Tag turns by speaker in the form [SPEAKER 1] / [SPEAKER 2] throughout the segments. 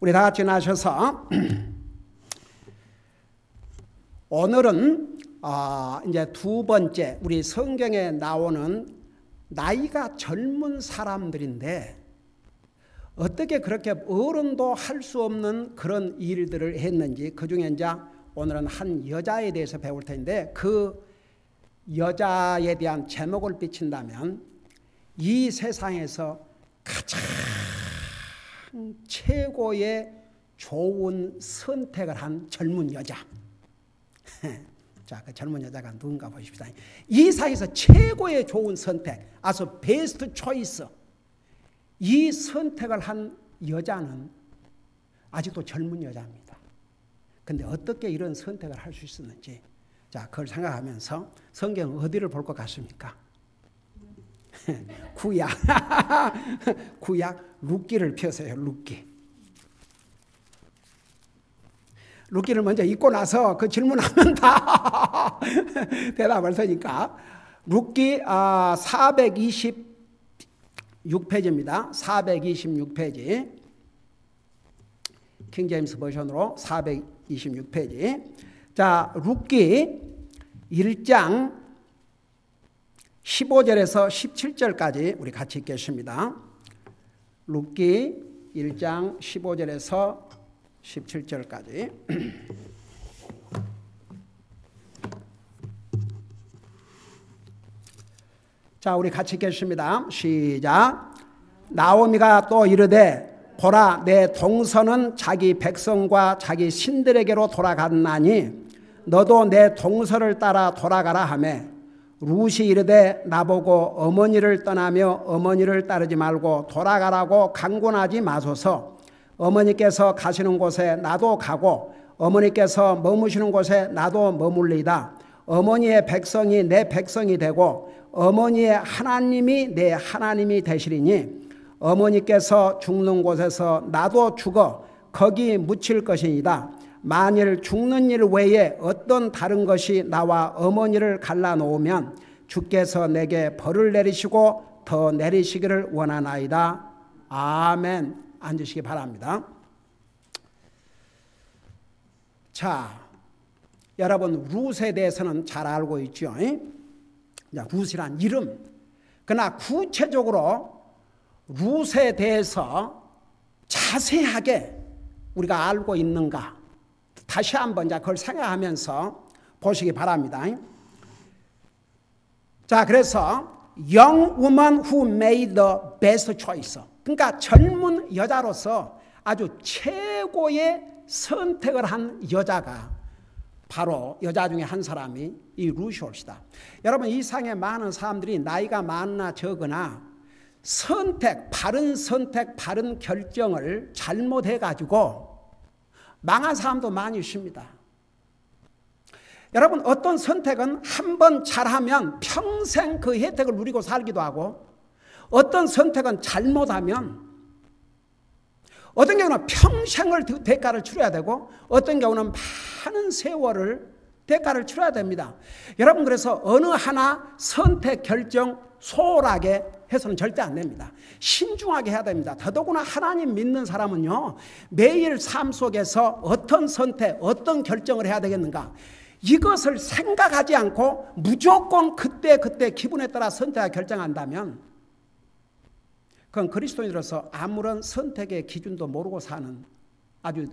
[SPEAKER 1] 우리 다 같이 나셔서 오늘은 이제 두 번째 우리 성경에 나오는 나이가 젊은 사람들인데 어떻게 그렇게 어른도 할 수 없는 그런 일들을 했는지, 그 중에 이제 오늘은 한 여자에 대해서 배울 텐데, 그 여자에 대한 제목을 비친다면 이 세상에서 가장 최고의 좋은 선택을 한 젊은 여자. 자, 그 젊은 여자가 누군가 보십시다. 이 사회에서 최고의 좋은 선택, 아주 베스트 초이스, 이 선택을 한 여자는 아직도 젊은 여자입니다. 근데 어떻게 이런 선택을 할 수 있었는지, 자, 그걸 생각하면서 성경 어디를 볼 것 같습니까? 구약. 구약 룻기를 펴세요. 룻기를 먼저 읽고 나서 그 질문하면 다 대답할 테니까. 룻기 426페이지입니다. 426페이지. 킹제임스 버전으로 426페이지. 자, 룻기 1장 15절에서 17절까지 우리 같이 읽겠습니다. 룻기 1장 15절에서 17절까지. 자, 우리 같이 읽겠습니다. 시작. 나오미가 또 이르되 보라, 내 동서는 자기 백성과 자기 신들에게로 돌아갔나니 너도 내 동서를 따라 돌아가라 하매, 룻이 이르되 나보고 어머니를 떠나며 어머니를 따르지 말고 돌아가라고 강권하지 마소서. 어머니께서 가시는 곳에 나도 가고 어머니께서 머무시는 곳에 나도 머물리다. 어머니의 백성이 내 백성이 되고 어머니의 하나님이 내 하나님이 되시리니 어머니께서 죽는 곳에서 나도 죽어 거기 묻힐 것이니이다. 만일 죽는 일 외에 어떤 다른 것이 나와 어머니를 갈라놓으면 주께서 내게 벌을 내리시고 더 내리시기를 원하나이다. 아멘. 앉으시기 바랍니다. 자, 여러분 룻에 대해서는 잘 알고 있죠. 룻이란 이름. 그러나 구체적으로 룻에 대해서 자세하게 우리가 알고 있는가? 다시 한번 그걸 생각하면서 보시기 바랍니다. 자, 그래서 young woman who made the best choice. 그러니까 젊은 여자로서 아주 최고의 선택을 한 여자가 바로 여자 중에 한 사람이 이 룻이 옳시다. 여러분, 이 세상에 많은 사람들이 나이가 많으나 적으나 바른 결정을 잘못해가지고 망한 사람도 많이 있습니다. 여러분, 어떤 선택은 한 번 잘하면 평생 그 혜택을 누리고 살기도 하고, 어떤 선택은 잘못하면 어떤 경우는 평생을 대가를 치러야 되고, 어떤 경우는 많은 세월을 대가를 치러야 됩니다. 여러분, 그래서 어느 하나 선택 결정 소홀하게 해서는 절대 안 됩니다. 신중하게 해야 됩니다. 더더구나 하나님 믿는 사람은요, 매일 삶 속에서 어떤 선택, 어떤 결정을 해야 되겠는가, 이것을 생각하지 않고 무조건 그때 기분에 따라 선택하고 결정한다면 그건 그리스도인으로서 아무런 선택의 기준도 모르고 사는, 아주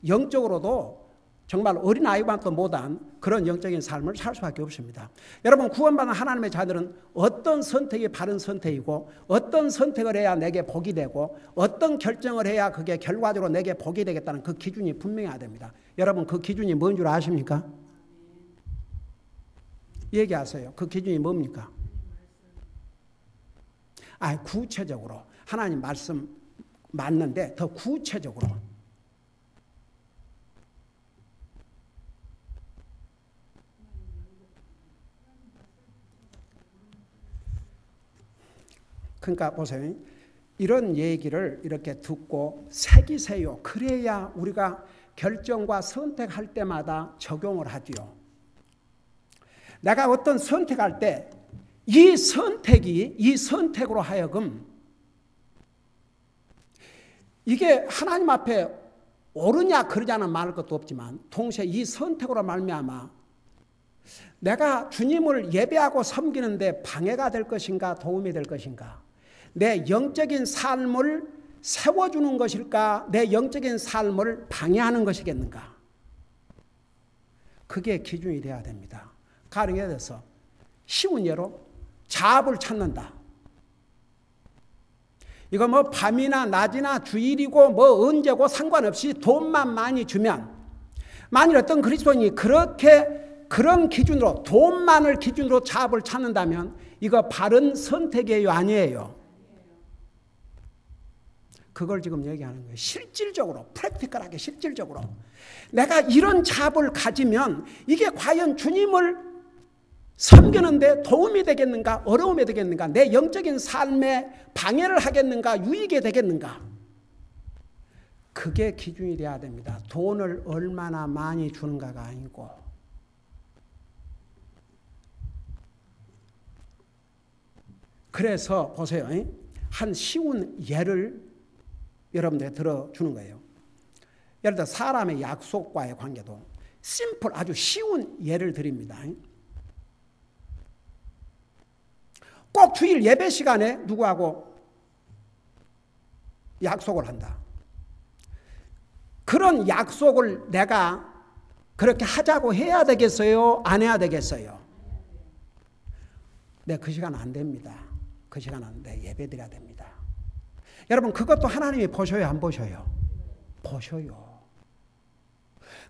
[SPEAKER 1] 영적으로도 정말 어린아이만도 못한 그런 영적인 삶을 살 수밖에 없습니다. 여러분, 구원받은 하나님의 자들은 어떤 선택이 바른 선택이고, 어떤 선택을 해야 내게 복이 되고, 어떤 결정을 해야 그게 결과적으로 내게 복이 되겠다는 그 기준이 분명해야 됩니다. 여러분, 그 기준이 뭔 줄 아십니까? 얘기하세요. 그 기준이 뭡니까? 구체적으로 하나님 말씀 맞는데 더 구체적으로 그러니까 보세요. 이런 얘기를 이렇게 듣고 새기세요. 그래야 우리가 결정과 선택할 때마다 적용을 하지요. 내가 어떤 선택할 때 이 선택으로 하여금 이게 하나님 앞에 옳으냐 그러냐는 말할 것도 없지만 동시에 이 선택으로 말미암아 내가 주님을 예배하고 섬기는데 방해가 될 것인가 도움이 될 것인가, 내 영적인 삶을 세워주는 것일까 내 영적인 삶을 방해하는 것이겠는가, 그게 기준이 돼야 됩니다. 가령에 대해서 쉬운 예로 잡을 찾는다. 이거 뭐 밤이나 낮이나 주일이고 뭐 언제고 상관없이 돈만 많이 주면, 만일 어떤 그리스도인이 그런 기준으로 돈만을 기준으로 잡을 찾는다면 이거 바른 선택이에요 아니에요? 그걸 지금 얘기하는 거예요. 실질적으로 프랙티컬하게 실질적으로 내가 이런 잡을 가지면 이게 과연 주님을 섬기는데 도움이 되겠는가 어려움이 되겠는가, 내 영적인 삶에 방해를 하겠는가 유익이 되겠는가, 그게 기준이 돼야 됩니다. 돈을 얼마나 많이 주는가가 아니고. 그래서 보세요. 한 쉬운 예를 여러분들에게 들어주는 거예요. 예를 들어 사람의 약속과의 관계도 심플 아주 쉬운 예를 드립니다. 꼭 주일 예배 시간에 누구하고 약속을 한다. 그런 약속을 내가 그렇게 하자고 해야 되겠어요? 안 해야 되겠어요? 네, 그 시간 안 됩니다. 그 시간 안 돼. 예배 드려야 됩니다. 여러분 그것도 하나님이 보셔요 안 보셔요? 보셔요.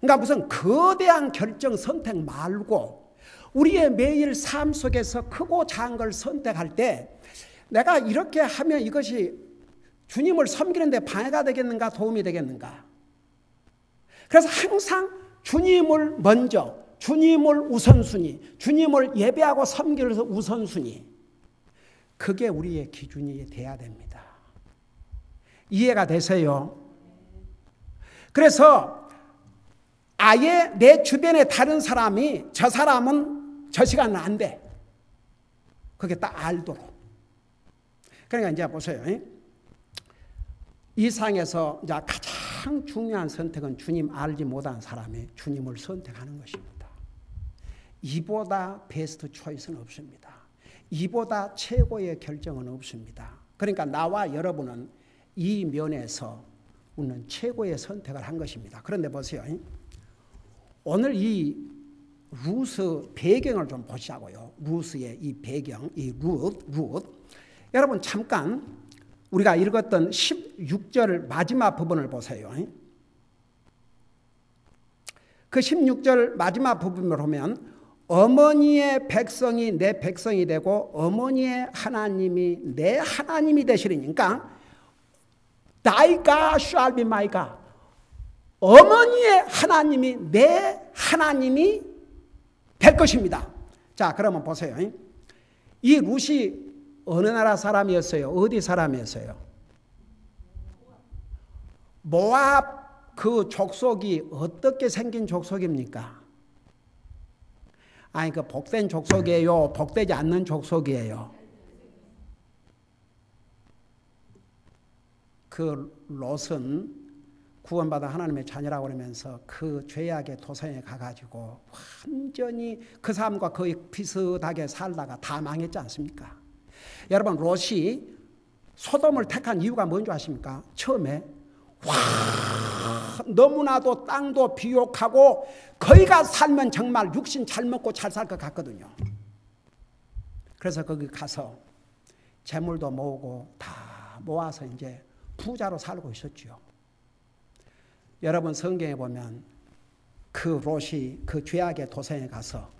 [SPEAKER 1] 그러니까 무슨 거대한 결정 선택 말고 우리의 매일 삶 속에서 크고 작은 걸 선택할 때 내가 이렇게 하면 이것이 주님을 섬기는 데 방해가 되겠는가 도움이 되겠는가. 그래서 항상 주님을 먼저, 주님을 우선순위, 주님을 예배하고 섬기기 위해서 우선순위, 그게 우리의 기준이 돼야 됩니다. 이해가 되세요? 그래서 아예 내 주변에 다른 사람이 저 사람은 저 시간은 안 돼. 그게 딱 알도록. 그러니까 이제 보세요. 이 상에서 이제 가장 중요한 선택은 주님 알지 못한 사람이 주님을 선택하는 것입니다. 이보다 베스트 초이스는 없습니다. 이보다 최고의 결정은 없습니다. 그러니까 나와 여러분은 이 면에서 우리는 최고의 선택을 한 것입니다. 그런데 보세요. 오늘 이 루스 배경을 좀 보시자고요. 루스의 이 배경, 이 룻. 여러분 잠깐 우리가 읽었던 16절 마지막 부분을 보세요. 그 16절 마지막 부분을 보면 어머니의 백성이 내 백성이 되고 어머니의 하나님이 내 하나님이 되시리니까 Thy God shall be my God. 어머니의 하나님이 내 하나님이 될 것입니다. 자, 그러면 보세요. 이 룻이 어느 나라 사람이었어요? 어디 사람이었어요? 모압 그 족속이 어떻게 생긴 족속입니까? 아니 그 복된 족속이에요? 복되지 않는 족속이에요? 그 롯은 구원받아 하나님의 자녀라고 그러면서 그 죄악의 도성에 가가지고 완전히 그 사람과 거의 비슷하게 살다가 다 망했지 않습니까? 여러분 롯이 소돔을 택한 이유가 뭔지 아십니까? 처음에 너무나도 땅도 비옥하고 거기가 살면 정말 육신 잘 먹고 잘 살 것 같거든요. 그래서 거기 가서 재물도 모으고 다 모아서 이제 부자로 살고 있었죠. 여러분 성경에 보면 그 롯이 그 죄악의 도성에 가서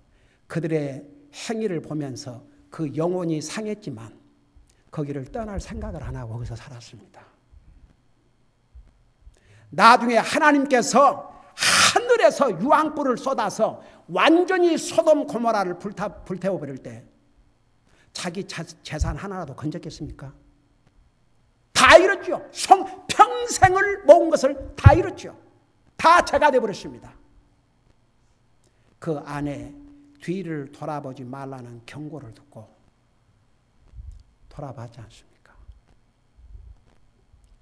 [SPEAKER 1] 그들의 행위를 보면서 그 영혼이 상했지만 거기를 떠날 생각을 안 하고 거기서 살았습니다. 나중에 하나님께서 하늘에서 유황불을 쏟아서 완전히 소돔 고모라를 불태워버릴 때 자기 재산 하나라도 건졌겠습니까? 다 잃었죠. 평생을 모은 것을 다 잃었죠. 다 죄가 되어버렸습니다. 그 아내 뒤를 돌아보지 말라는 경고를 듣고 돌아봤지 않습니까?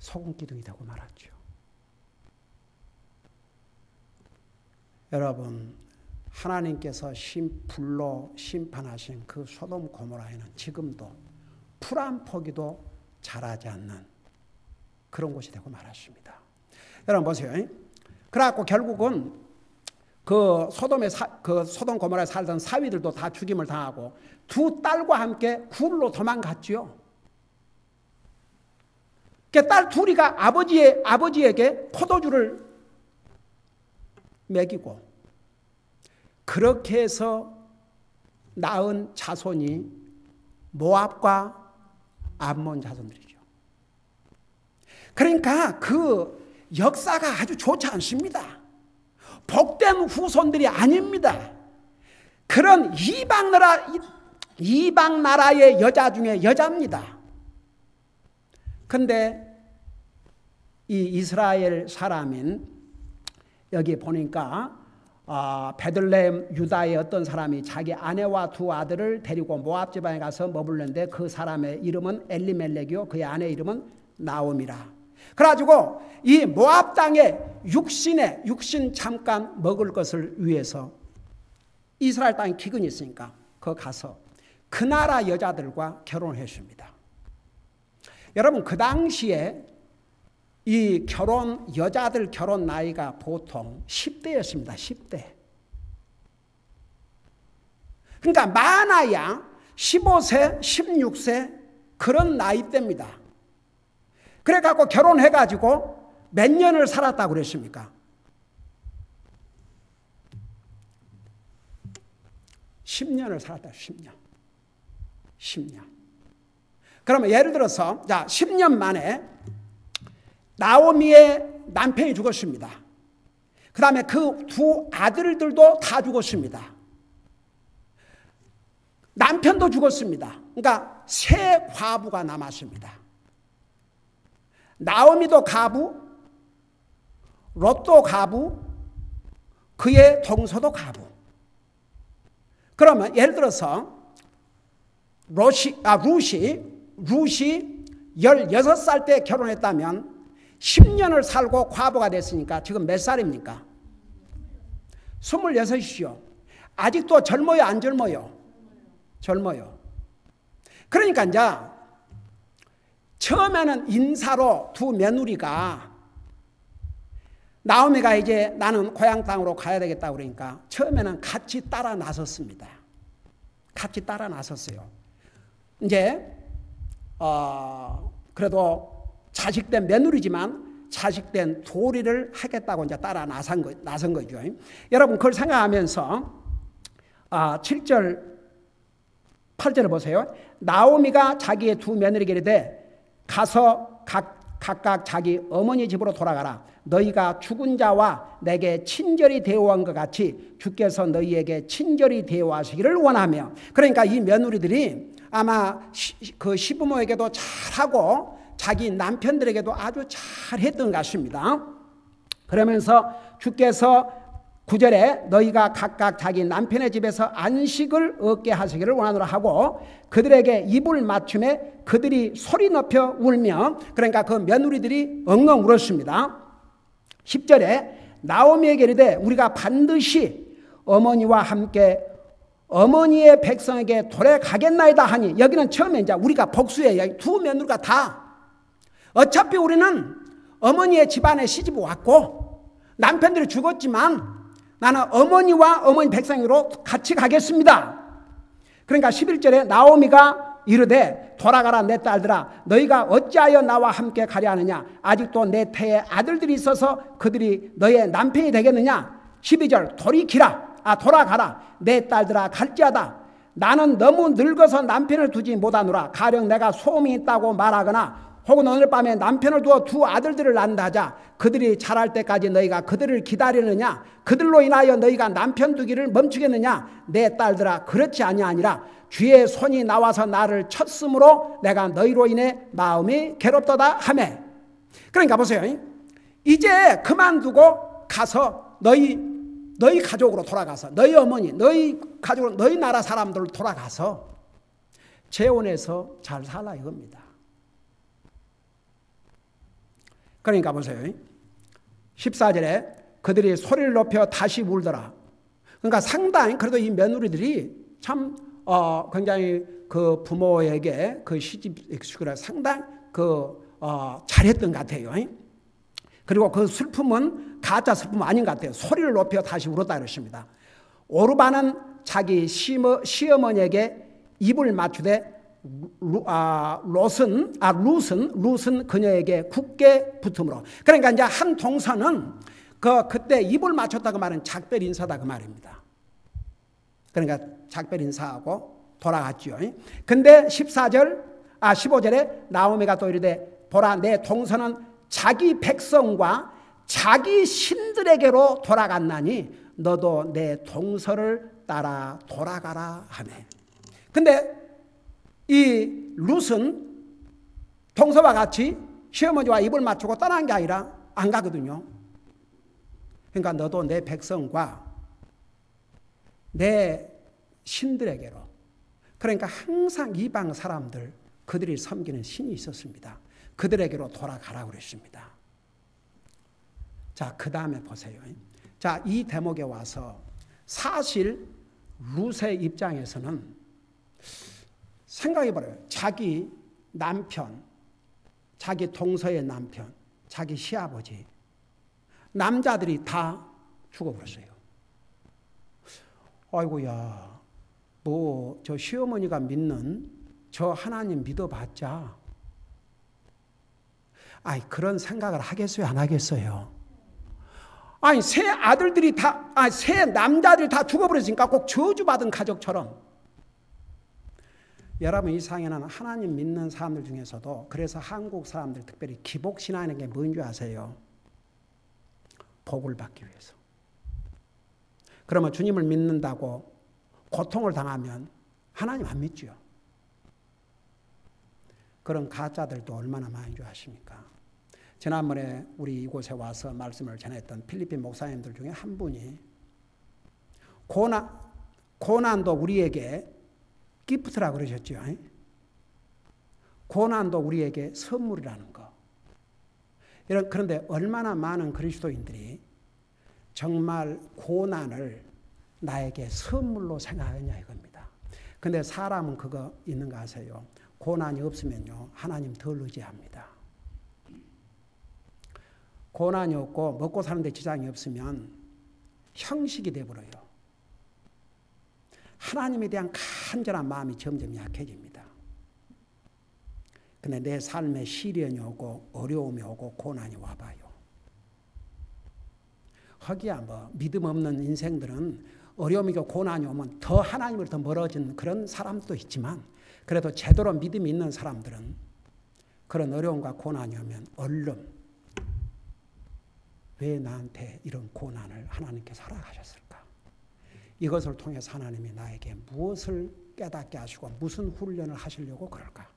[SPEAKER 1] 소금기둥이 되고 말았죠. 여러분, 하나님께서 불로 심판하신 그 소돔 고모라에는 지금도 풀 한 포기도 자라지 않는 그런 곳이 되고 말았습니다. 여러분 보세요. 그래갖고 결국은 그 소돔 고모라에 살던 사위들도 다 죽임을 당하고 두 딸과 함께 굴로 도망갔지요. 딸 둘이가 아버지에게 포도주를 먹이고 그렇게 해서 낳은 자손이 모압과 암몬 자손들이죠. 그러니까 그 역사가 아주 좋지 않습니다. 복된 후손들이 아닙니다. 그런 이방 나라의 여자 중에 여자입니다. 근데 이 이스라엘 사람인 여기 보니까 베들레헴 유다의 어떤 사람이 자기 아내와 두 아들을 데리고 모압 지방에 가서 머물렀는데 그 사람의 이름은 엘리멜렉이요 그의 아내 이름은 나옴이라. 그래가지고 이 모압 땅에 육신 잠깐 먹을 것을 위해서 이스라엘 땅에 기근이 있으니까 거기 가서 그 나라 여자들과 결혼을 했습니다. 여러분 그 당시에 이 여자들 결혼 나이가 보통 10대였습니다. 10대. 그러니까 많아야 15세, 16세 그런 나이대입니다. 그래갖고 결혼해가지고 몇 년을 살았다고 그랬습니까? 10년을 살았다. 10년. 10년. 그러면 예를 들어서 10년 만에 나오미의 남편이 죽었습니다. 그 다음에 그 두 아들들도 다 죽었습니다. 남편도 죽었습니다. 그러니까 세 과부가 남았습니다. 나오미도 과부, 롯도 과부, 그의 동서도 과부. 그러면 예를 들어서 루시 16살 때 결혼했다면 10년을 살고 과부가 됐으니까 지금 몇 살입니까? 26이죠. 아직도 젊어요, 안 젊어요? 젊어요. 그러니까 이제 처음에는 인사로 두 며느리가 나오미가 이제 나는 고향 땅으로 가야 되겠다 그러니까 처음에는 같이 따라 나섰습니다. 같이 따라 나섰어요. 이제 그래도 자식된 며느리지만 자식된 도리를 하겠다고 이제 따라 나선 거죠. 여러분 그걸 생각하면서 7절 8절을 보세요. 나오미가 자기의 두 며느리에게 이르되 가서 각각 자기 어머니 집으로 돌아가라. 너희가 죽은 자와 내게 친절히 대우한 것 같이 주께서 너희에게 친절히 대우하시기를 원하며. 그러니까 이 며느리들이 아마 그 시부모에게도 잘하고 자기 남편들에게도 아주 잘했던 것 같습니다. 그러면서 주께서 9절에 너희가 각각 자기 남편의 집에서 안식을 얻게 하시기를 원하노라 하고 그들에게 입을 맞춤에 그들이 소리 높여 울며 그러니까 그 며느리들이 엉엉 울었습니다. 10절에 나오미에게 이르되 우리가 반드시 어머니와 함께 어머니의 백성에게 돌아가겠나이다 하니 여기는 처음에 이제 우리가 복수예요. 두 며느리가 다 어차피 우리는 어머니의 집안에 시집 왔고 남편들이 죽었지만 나는 어머니와 어머니 백성으로 같이 가겠습니다. 그러니까 11절에 나오미가 이르되 돌아가라 내 딸들아 너희가 어찌하여 나와 함께 가려 하느냐 아직도 내 태에 아들들이 있어서 그들이 너의 남편이 되겠느냐. 12절 돌아가라 내 딸들아 갈지어다 나는 너무 늙어서 남편을 두지 못하노라. 가령 내가 소음이 있다고 말하거나 혹은 오늘 밤에 남편을 두어 두 아들들을 낳는다 하자 그들이 자랄 때까지 너희가 그들을 기다리느냐 그들로 인하여 너희가 남편 두기를 멈추겠느냐. 내 딸들아 그렇지 아니하니라. 주의 손이 나와서 나를 쳤으므로 내가 너희로 인해 마음이 괴롭도다 하매. 그러니까 보세요. 이제 그만두고 가서 너희 가족으로 돌아가서 너희 어머니 너희 가족으로 너희 나라 사람들로 돌아가서 재혼해서 잘 살라 이겁니다. 그러니까 보세요. 14절에 그들이 소리를 높여 다시 울더라. 그러니까 상당히 그래도 이 며느리들이 참 굉장히 그 부모에게 그 시집 식구를 상당히 잘했던 것 같아요. 그리고 그 슬픔은 가짜 슬픔은 아닌 것 같아요. 소리를 높여 다시 울었다 그러십니다. 오르바는 자기 시어머니에게 입을 맞추되 룻은 그녀에게 굳게 붙음으로. 그러니까 이제 한 동서는 그때 입을 맞췄다 그 말은 작별 인사다 그 말입니다. 그러니까 작별 인사하고 돌아갔죠. 근데 15절에 나오미가 또 이르되 보라 내 동서는 자기 백성과 자기 신들에게로 돌아갔나니 너도 내 동서를 따라 돌아가라 하네. 근데 이 룻은 동서와 같이 시어머니와 입을 맞추고 떠난 게 아니라 안 가거든요. 그러니까 너도 내 백성과 내 신들에게로, 그러니까 항상 이방 사람들 그들이 섬기는 신이 있었습니다. 그들에게로 돌아가라고 그랬습니다. 자, 그 다음에 보세요. 자, 이 대목에 와서 사실 룻의 입장에서는 생각해봐요. 자기 남편, 자기 동서의 남편, 자기 시아버지, 남자들이 다 죽어버렸어요. 아이고야, 뭐 저 시어머니가 믿는 저 하나님 믿어봤자 그런 생각을 하겠어요, 안 하겠어요? 새 아들들이 새 남자들이 다 죽어버렸으니까 꼭 저주받은 가족처럼. 여러분, 이 세상에는 하나님 믿는 사람들 중에서도, 그래서 한국 사람들 특별히 기복신앙이라는 게 뭔지 아세요? 복을 받기 위해서. 그러면 주님을 믿는다고 고통을 당하면 하나님 안 믿죠. 그런 가짜들도 얼마나 많은 줄 아십니까? 지난번에 우리 이곳에 와서 말씀을 전했던 필리핀 목사님들 중에 한 분이 고난도 우리에게 기프트라고 그러셨죠. 고난도 우리에게 선물이라는 거. 그런데 얼마나 많은 그리스도인들이 정말 고난을 나에게 선물로 생각하느냐 이겁니다. 근데 사람은 그거 있는 거 아세요? 고난이 없으면요, 하나님 덜 의지합니다. 고난이 없고 먹고 사는데 지장이 없으면 형식이 돼버려요. 하나님에 대한 간절한 마음이 점점 약해집니다. 근데 내 삶에 시련이 오고 어려움이 오고 고난이 와봐요. 허기야 뭐 믿음 없는 인생들은 어려움이고 고난이 오면 더 하나님을 더 멀어진 그런 사람도 있지만, 그래도 제대로 믿음이 있는 사람들은 그런 어려움과 고난이 오면 얼른 왜 나한테 이런 고난을 하나님께서 허락하셨을까? 이것을 통해서 하나님이 나에게 무엇을 깨닫게 하시고 무슨 훈련을 하시려고 그럴까?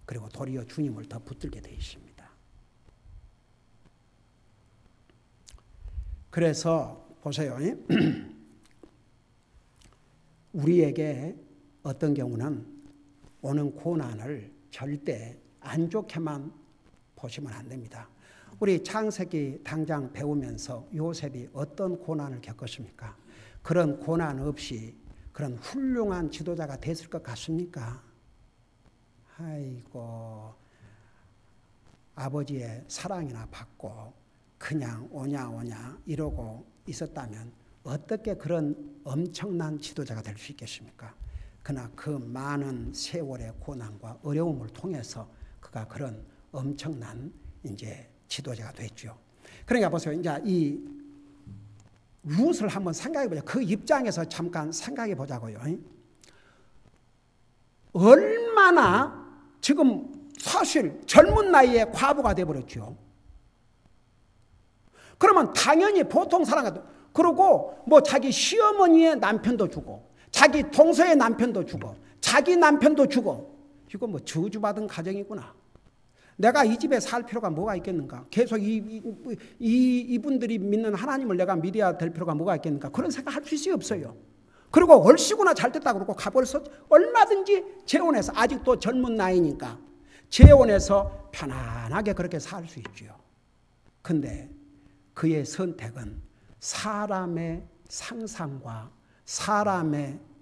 [SPEAKER 1] 그리고 도리어 주님을 더 붙들게 되어 있습니다. 그래서 보세요. 우리에게 어떤 경우는 오는 고난을 절대 안 좋게만 보시면 안 됩니다. 우리 창세기 당장 배우면서 요셉이 어떤 고난을 겪었습니까? 그런 고난 없이 그런 훌륭한 지도자가 됐을 것 같습니까? 아이고, 아버지의 사랑이나 받고 그냥 오냐 이러고 있었다면 어떻게 그런 엄청난 지도자가 될 수 있겠습니까? 그러나 그 많은 세월의 고난과 어려움을 통해서 그가 그런 엄청난 이제 지도자가 됐죠. 그러니까 보세요. 이제 이 룻을 한번 생각해 보자. 그 입장에서 잠깐 생각해 보자고요. 얼마나 지금 사실 젊은 나이에 과부가 돼버렸죠. 그러면 당연히 보통 사람 같아. 그리고 뭐 자기 시어머니의 남편도 주고, 자기 동서의 남편도 주고, 자기 남편도 주고, 이거 뭐 저주받은 가정이구나. 내가 이 집에 살 필요가 뭐가 있겠는가? 계속 이분들이 믿는 하나님을 내가 믿어야 될 필요가 뭐가 있겠는가? 그런 생각할 수 없어요. 그리고 얼씨구나 잘 됐다 그러고 가버려서 얼마든지 재혼해서, 아직도 젊은 나이니까 재혼해서 편안하게 그렇게 살 수 있지요. 근데 그의 선택은 사람의 상상과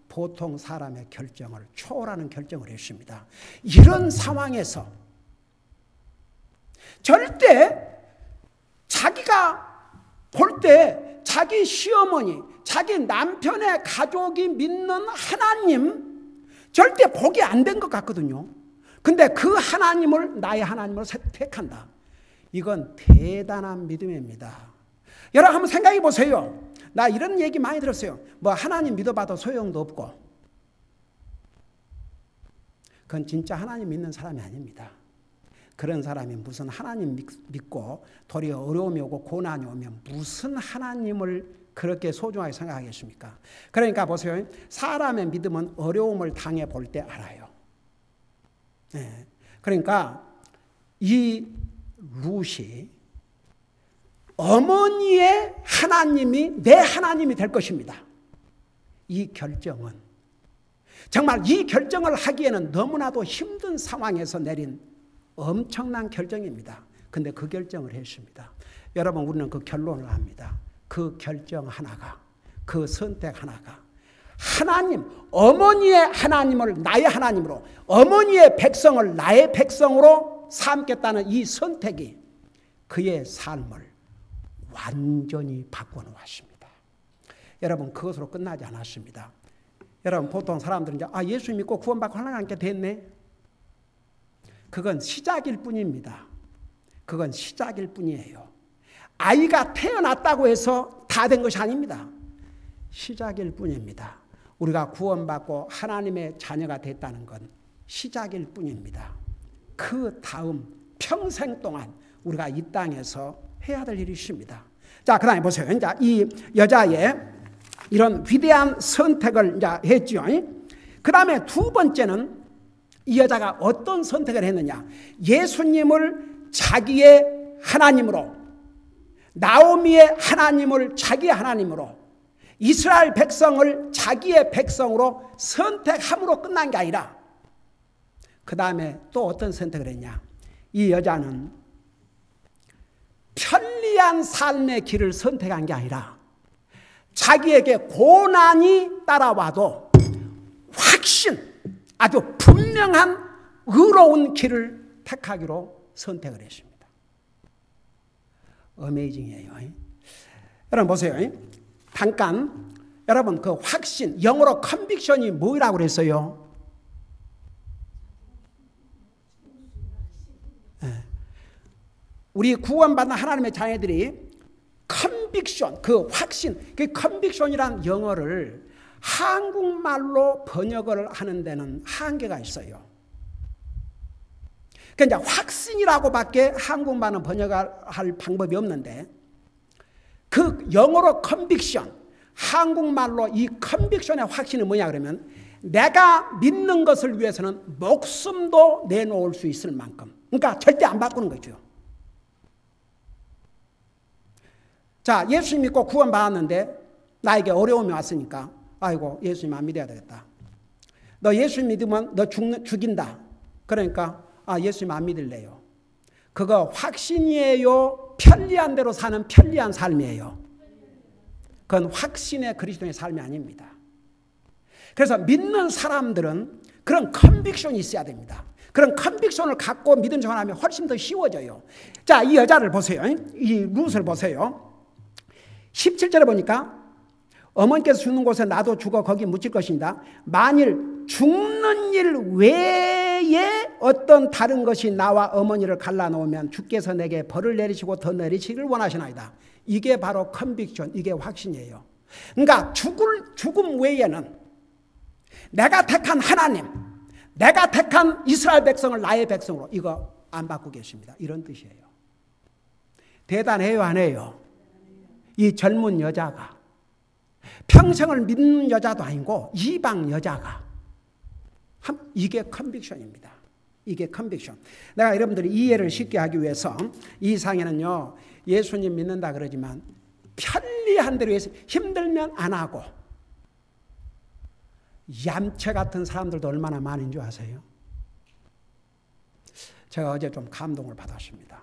[SPEAKER 1] 보통 사람의 결정을 초월하는 결정을 했습니다. 이런 상황에서 절대 자기가 볼 때 자기 시어머니, 자기 남편의 가족이 믿는 하나님 절대 복이 안 된 것 같거든요. 근데 그 하나님을 나의 하나님으로 택한다. 이건 대단한 믿음입니다. 여러분 한번 생각해 보세요. 나 이런 얘기 많이 들었어요. 뭐 하나님 믿어봐도 소용도 없고. 그건 진짜 하나님 믿는 사람이 아닙니다. 그런 사람이 무슨 하나님 믿고 도리어 어려움이 오고 고난이 오면 무슨 하나님을 그렇게 소중하게 생각하겠습니까? 그러니까 보세요. 사람의 믿음은 어려움을 당해 볼 때 알아요. 네. 그러니까 이 룻이 어머니의 하나님이 내 하나님이 될 것입니다. 이 결정은 정말 이 결정을 하기에는 너무나도 힘든 상황에서 내린 엄청난 결정입니다. 근데 그 결정을 했습니다. 여러분 우리는 그 결론을 압니다. 그 결정 하나가, 그 선택 하나가 하나님, 어머니의 하나님을 나의 하나님으로, 어머니의 백성을 나의 백성으로 삼겠다는 이 선택이 그의 삶을 완전히 바꿔놓았습니다. 여러분 그것으로 끝나지 않았습니다. 여러분 보통 사람들은 이제 예수 믿고 구원받고 하나님께 됐네. 그건 시작일 뿐입니다. 그건 시작일 뿐이에요. 아이가 태어났다고 해서 다 된 것이 아닙니다. 시작일 뿐입니다. 우리가 구원받고 하나님의 자녀가 됐다는 건 시작일 뿐입니다. 그 다음 평생 동안 우리가 이 땅에서 해야 될 일이 있습니다. 자, 그 다음에 보세요. 이제 이 여자의 이런 위대한 선택을 이제 했죠. 그 다음에 두 번째는 이 여자가 어떤 선택을 했느냐. 예수님을 자기의 하나님으로, 나오미의 하나님을 자기의 하나님으로, 이스라엘 백성을 자기의 백성으로 선택함으로 끝난 게 아니라 그 다음에 또 어떤 선택을 했냐. 이 여자는 편리한 삶의 길을 선택한 게 아니라 자기에게 고난이 따라와도 확신, 아주 분명한 의로운 길을 택하기로 선택을 했습니다. 어메이징이에요. 여러분 보세요. 잠깐 여러분 그 확신, 영어로 컨빅션이 뭐라고 그랬어요? 우리 구원받는 하나님의 자녀들이 컨빅션, 그 확신, 그 컨빅션이란 영어를 한국말로 번역을 하는 데는 한계가 있어요. 그러니까 이제 확신이라고밖에 한국말은 번역할 방법이 없는데 그 영어로 컨빅션, 한국말로 이 컨빅션의 확신이 뭐냐 그러면 내가 믿는 것을 위해서는 목숨도 내놓을 수 있을 만큼, 그러니까 절대 안 바꾸는 거죠. 자, 예수 믿고 구원받았는데 나에게 어려움이 왔으니까 아이고 예수님 안 믿어야 되겠다. 너 예수 믿으면 너 죽인다. 그러니까 예수님 안 믿을래요. 그거 확신이에요? 편리한 대로 사는 편리한 삶이에요? 그건 확신의 그리스도의 삶이 아닙니다. 그래서 믿는 사람들은 그런 컨빅션이 있어야 됩니다. 그런 컨빅션을 갖고 믿음 생활하면 훨씬 더 쉬워져요. 자, 이 여자를 보세요. 이 룻을 보세요. 17절에 보니까 어머니께서 죽는 곳에 나도 죽어 거기 묻힐 것입니다. 만일 죽는 일 외에 어떤 다른 것이 나와 어머니를 갈라놓으면 주께서 내게 벌을 내리시고 더 내리시기를 원하시나이다. 이게 바로 컨빅션, 이게 확신이에요. 그러니까 죽음 외에는 내가 택한 하나님, 내가 택한 이스라엘 백성을 나의 백성으로 이거 안 바꾸고 계십니다. 이런 뜻이에요. 대단해요, 안 해요? 이 젊은 여자가 평생을 믿는 여자도 아니고 이방 여자가 이게 컨빅션입니다. 이게 컨빅션. 내가 여러분들이 이해를 쉽게 하기 위해서 이 상에는요 예수님 믿는다 그러지만 편리한 대로 해서 힘들면 안 하고 얌체 같은 사람들도 얼마나 많은 줄 아세요? 제가 어제 좀 감동을 받았습니다.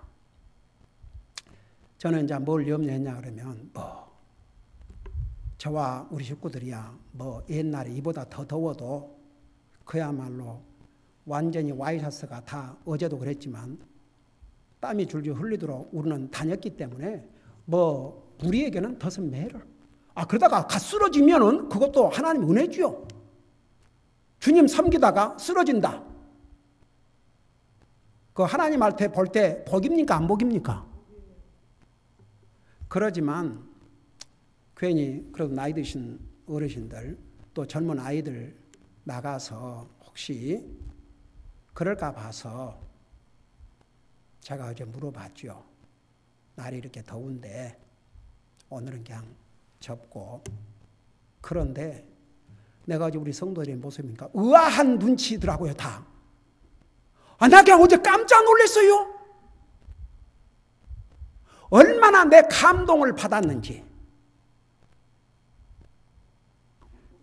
[SPEAKER 1] 저는 이제 뭘 염려했냐 그러면 저와 우리 식구들이야 옛날에 이보다 더 더워도 그야말로 완전히 와이셔츠가 다 어제도 그랬지만 땀이 줄줄 흘리도록 우리는 다녔기 때문에 우리에게는 더슨 매를 그러다가 갓 쓰러지면은 그것도 하나님 은혜죠. 주님 섬기다가 쓰러진다. 그 하나님한테 볼 때 복입니까 안 복입니까? 그러지만 괜히 그래도 나이 드신 어르신들 또 젊은 아이들 나가서 혹시 그럴까 봐서 제가 어제 물어봤죠. 날이 이렇게 더운데 오늘은 그냥 접고. 그런데 내가 어제 우리 성도들의 모습이니까 의아한 눈치더라고요. 다. 나 그냥 어제 깜짝 놀랐어요. 얼마나 내 감동을 받았는지.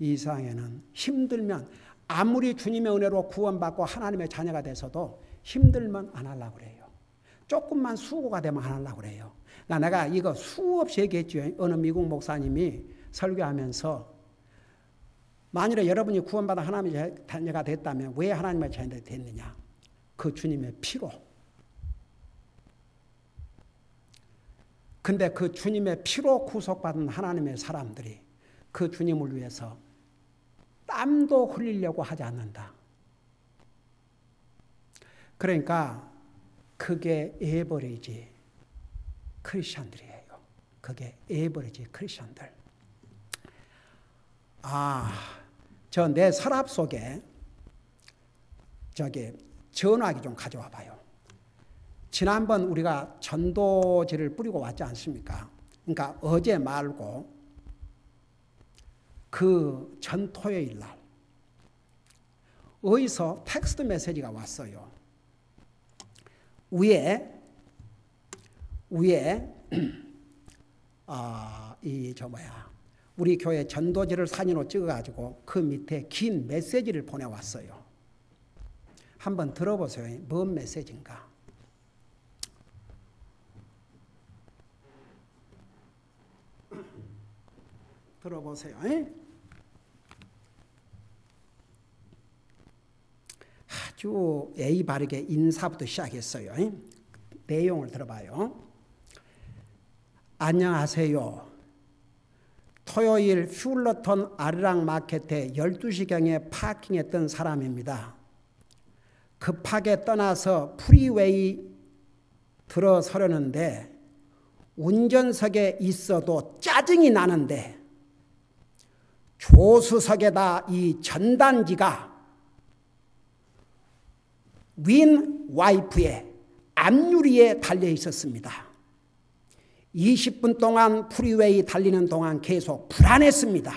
[SPEAKER 1] 이 세상에는 힘들면 아무리 주님의 은혜로 구원받고 하나님의 자녀가 돼서도 힘들면 안 하려고 그래요. 조금만 수고가 되면 안 하려고 그래요. 내가 이거 수없이 얘기했죠. 어느 미국 목사님이 설교하면서 만일에 여러분이 구원받아 하나님의 자녀가 됐다면 왜 하나님의 자녀가 됐느냐? 그 주님의 피로. 근데 그 주님의 피로 구속받은 하나님의 사람들이 그 주님을 위해서 땀도 흘리려고 하지 않는다. 그러니까 그게 에버리지 크리스천들이에요. 그게 에버리지 크리스천들. 저 내 서랍 속에 전화기 좀 가져와 봐요. 지난번 우리가 전도지를 뿌리고 왔지 않습니까? 그러니까 어제 말고 그 전 토요일 날 어디서 텍스트 메시지가 왔어요. 위에 우리 교회 전도지를 사진으로 찍어가지고 그 밑에 긴 메시지를 보내왔어요. 한번 들어보세요. 뭔 메시지인가? 들어보세요. 아주 예의 바르게 인사부터 시작했어요. 내용을 들어봐요. 안녕하세요. 토요일 퓨울러턴 아르랑 마켓에 12시경에 파킹했던 사람입니다. 급하게 떠나서 프리웨이 들어서려는데 운전석에 있어도 짜증이 나는데 조수석에다 이 전단지가 윈 와이프의 앞유리에 달려 있었습니다. 20분 동안 프리웨이 달리는 동안 계속 불안했습니다.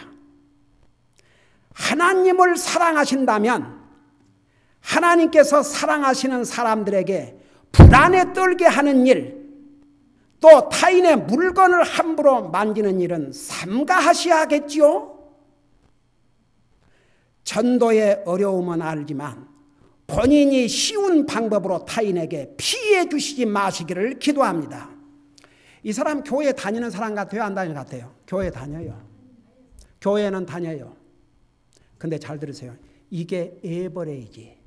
[SPEAKER 1] 하나님을 사랑하신다면 하나님께서 사랑하시는 사람들에게 불안에 떨게 하는 일, 또 타인의 물건을 함부로 만지는 일은 삼가하셔야겠지요. 전도의 어려움은 알지만 본인이 쉬운 방법으로 타인에게 피해 주시지 마시기를 기도합니다. 이 사람 교회 다니는 사람 같아요? 안 다니는 것 같아요? 교회 다녀요. 교회는 다녀요. 근데 잘 들으세요. 이게 에버레이지.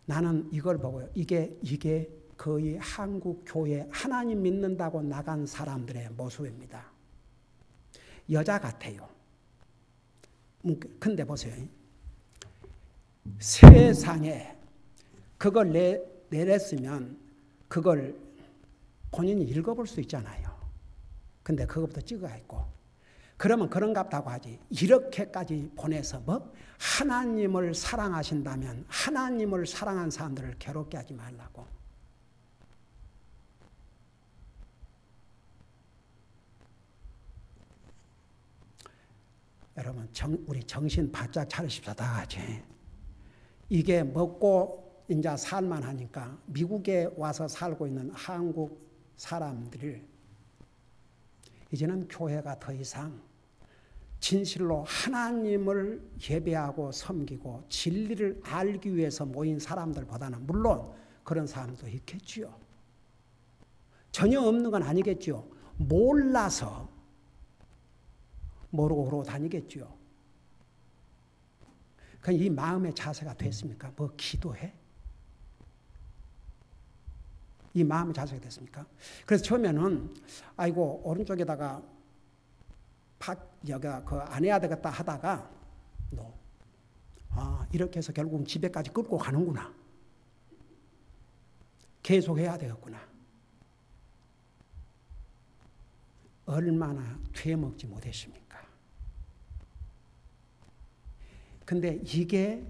[SPEAKER 1] 나는 이걸 보고요. 이게 거의 한국 교회 하나님 믿는다고 나간 사람들의 모습입니다. 여자 같아요. 근데 보세요. 세상에 그걸 내렸으면 그걸 본인이 읽어볼 수 있잖아요. 근데 그것부터 찍어야 있고. 그러면 그런갑다고 하지. 이렇게까지 보내서 하나님을 사랑하신다면 하나님을 사랑한 사람들을 괴롭게 하지 말라고. 여러분 우리 정신 바짝 차리십시다. 다 같이. 이게 먹고 이제 살만 하니까 미국에 와서 살고 있는 한국 사람들을 이제는 교회가 더 이상 진실로 하나님을 예배하고 섬기고 진리를 알기 위해서 모인 사람들보다는 물론 그런 사람도 있겠지요. 전혀 없는 건 아니겠지요. 몰라서 모르고 그러고 다니겠지요. 그냥 이 마음의 자세가 됐습니까? 뭐 기도해? 이 마음의 자세가 됐습니까? 그래서 처음에는 아이고 오른쪽에다가 여기가 그 안 해야 되겠다 하다가 이렇게 해서 결국 집에까지 끌고 가는구나. 계속 해야 되겠구나. 얼마나 되먹지 못했습니까? 근데 이게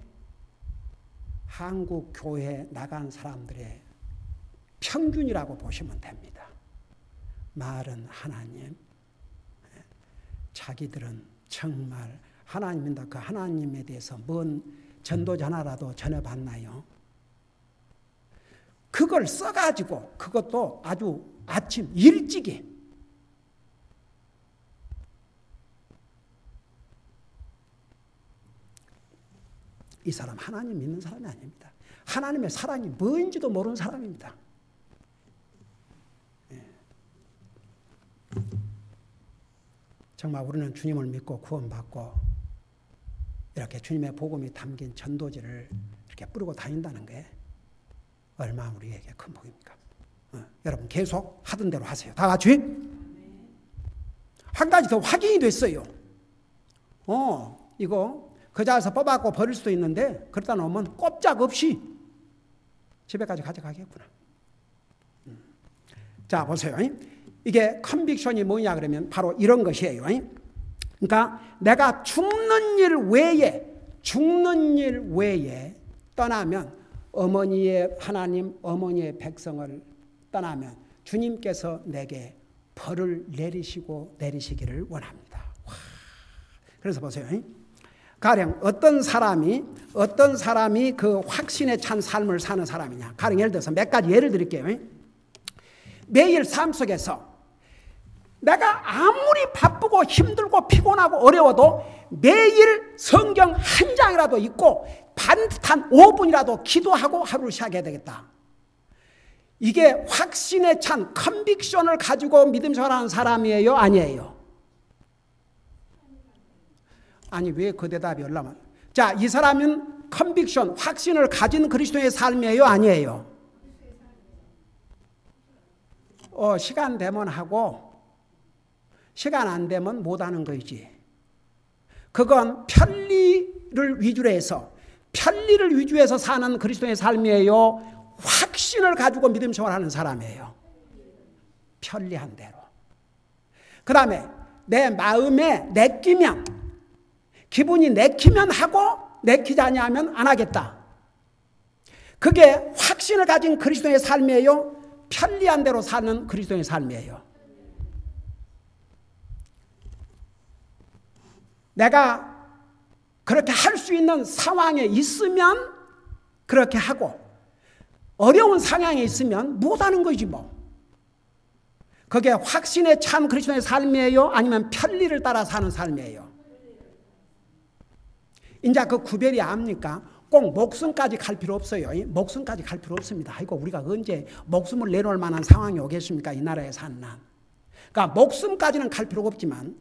[SPEAKER 1] 한국 교회에 나간 사람들의 평균이라고 보시면 됩니다. 말은 하나님, 자기들은 정말 하나님인다. 그 하나님에 대해서 뭔 전도자 하나라도 전해봤나요? 그걸 써가지고 그것도 아주 아침 일찍이 이 사람 하나님 믿는 사람이 아닙니다. 하나님의 사랑이 뭔지도 모르는 사람입니다. 정말 우리는 주님을 믿고 구원받고 이렇게 주님의 복음이 담긴 전도지를 이렇게 뿌리고 다닌다는 게 얼마나 우리에게 큰 복입니까? 여러분 계속 하던 대로 하세요. 다 같이. 한 가지 더 확인이 됐어요. 이거 그 자리에서 뽑아갖고 버릴 수도 있는데 그러다 놓으면 꼼짝없이 집에까지 가져가겠구나. 자 보세요. 이게 컨빅션이 뭐냐 그러면 바로 이런 것이에요. 그러니까 내가 죽는 일 외에 떠나면 어머니의 하나님, 어머니의 백성을 떠나면 주님께서 내게 벌을 내리시기를 원합니다. 그래서 보세요. 가령 어떤 사람이 그 확신에 찬 삶을 사는 사람이냐. 가령 예를 들어서 몇 가지 예를 드릴게요. 매일 삶 속에서 내가 아무리 바쁘고 힘들고 피곤하고 어려워도 매일 성경 한 장이라도 읽고 반듯한 5분이라도 기도하고 하루를 시작해야 되겠다. 이게 확신에 찬 컨빅션을 가지고 믿음 생활하는 사람이에요? 아니에요? 아니 왜 그 대답이 올라면? 자, 이 사람은 컨빅션, 확신을 가진 그리스도의 삶이에요? 아니에요? 시간 되면 하고 시간 안 되면 못하는 거지. 그건 편리를 위주로 해서 사는 그리스도의 삶이에요? 확신을 가지고 믿음 생활하는 사람이에요? 편리한 대로. 그 다음에 내 마음에 내키면, 기분이 내키면 하고 내키지 않으면 안 하겠다. 그게 확신을 가진 그리스도의 삶이에요? 편리한 대로 사는 그리스도의 삶이에요? 내가 그렇게 할 수 있는 상황에 있으면 그렇게 하고 어려운 상황에 있으면 못하는 거지 뭐. 그게 확신에 찬 그리스도의 삶이에요? 아니면 편리를 따라 사는 삶이에요? 이제 그 구별이 압니까? 꼭 목숨까지 갈 필요 없어요. 목숨까지 갈 필요 없습니다. 아이고 우리가 언제 목숨을 내놓을 만한 상황이 오겠습니까? 이 나라에 사는 한. 그러니까 목숨까지는 갈 필요가 없지만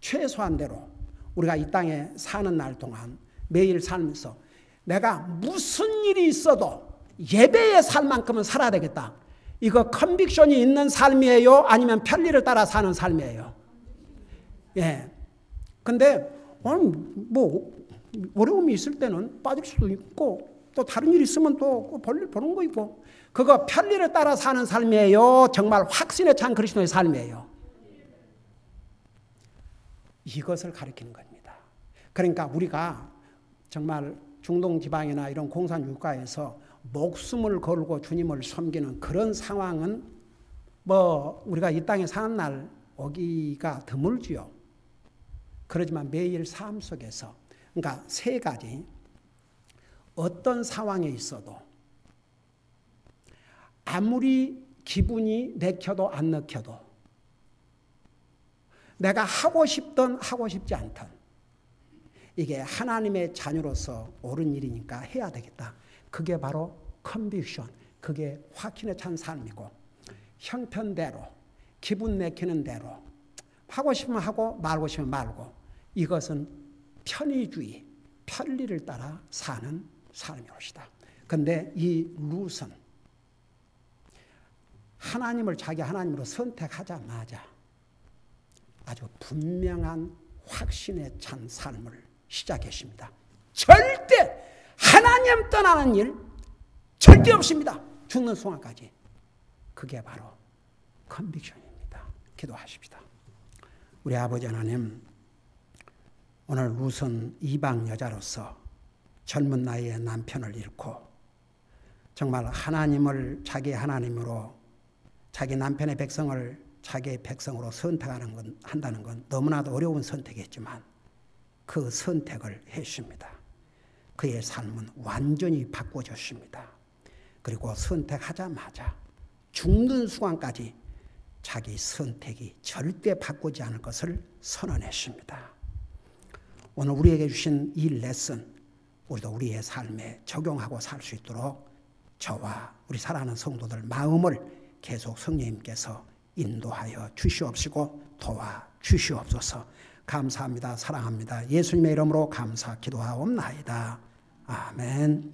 [SPEAKER 1] 최소한대로 우리가 이 땅에 사는 날 동안 매일 살면서 내가 무슨 일이 있어도 예배에 살 만큼은 살아야 되겠다. 이거 컨빅션이 있는 삶이에요? 아니면 편리를 따라 사는 삶이에요? 예. 근데 뭐 어려움이 있을 때는 빠질 수도 있고 또 다른 일이 있으면 또 볼일 보는 거 있고 그거 편리를 따라 사는 삶이에요? 정말 확신에 찬 그리스도의 삶이에요? 이것을 가리키는 겁니다. 그러니까 우리가 정말 중동 지방이나 이런 공산 국가에서 목숨을 걸고 주님을 섬기는 그런 상황은 뭐 우리가 이 땅에 사는 날 오기가 드물지요. 그러지만 매일 삶 속에서 그러니까 세 가지 어떤 상황에 있어도 아무리 기분이 내켜도 안 내켜도 내가 하고 싶든 하고 싶지 않든 이게 하나님의 자녀로서 옳은 일이니까 해야 되겠다. 그게 바로 컨빅션, 그게 확신에 찬 삶이고, 형편대로 기분 내키는 대로 하고 싶으면 하고 말고 싶으면 말고, 이것은 편의주의, 편리를 따라 사는 삶이 옳시다. 그런데 이 룻은 하나님을 자기 하나님으로 선택하자마자 아주 분명한 확신에 찬 삶을 시작했습니다. 절대 하나님 떠나는 일 절대 없습니다. 죽는 순간까지. 그게 바로 컨빅션입니다. 기도하십시다. 우리 아버지 하나님, 오늘 룻은 이방 여자로서 젊은 나이에 남편을 잃고 정말 하나님을 자기 하나님으로 자기 남편의 백성을 자기의 백성으로 한다는 건 너무나도 어려운 선택이었지만 그 선택을 했습니다. 그의 삶은 완전히 바꿔졌습니다. 그리고 선택하자마자 죽는 순간까지 자기 선택이 절대 바꾸지 않을 것을 선언했습니다. 오늘 우리에게 주신 이 레슨, 우리도 우리의 삶에 적용하고 살 수 있도록 저와 우리 사랑하는 성도들 마음을 계속 성령님께서 인도하여 주시옵시고 도와 주시옵소서. 감사합니다. 사랑합니다. 예수님의 이름으로 감사 기도하옵나이다. 아멘.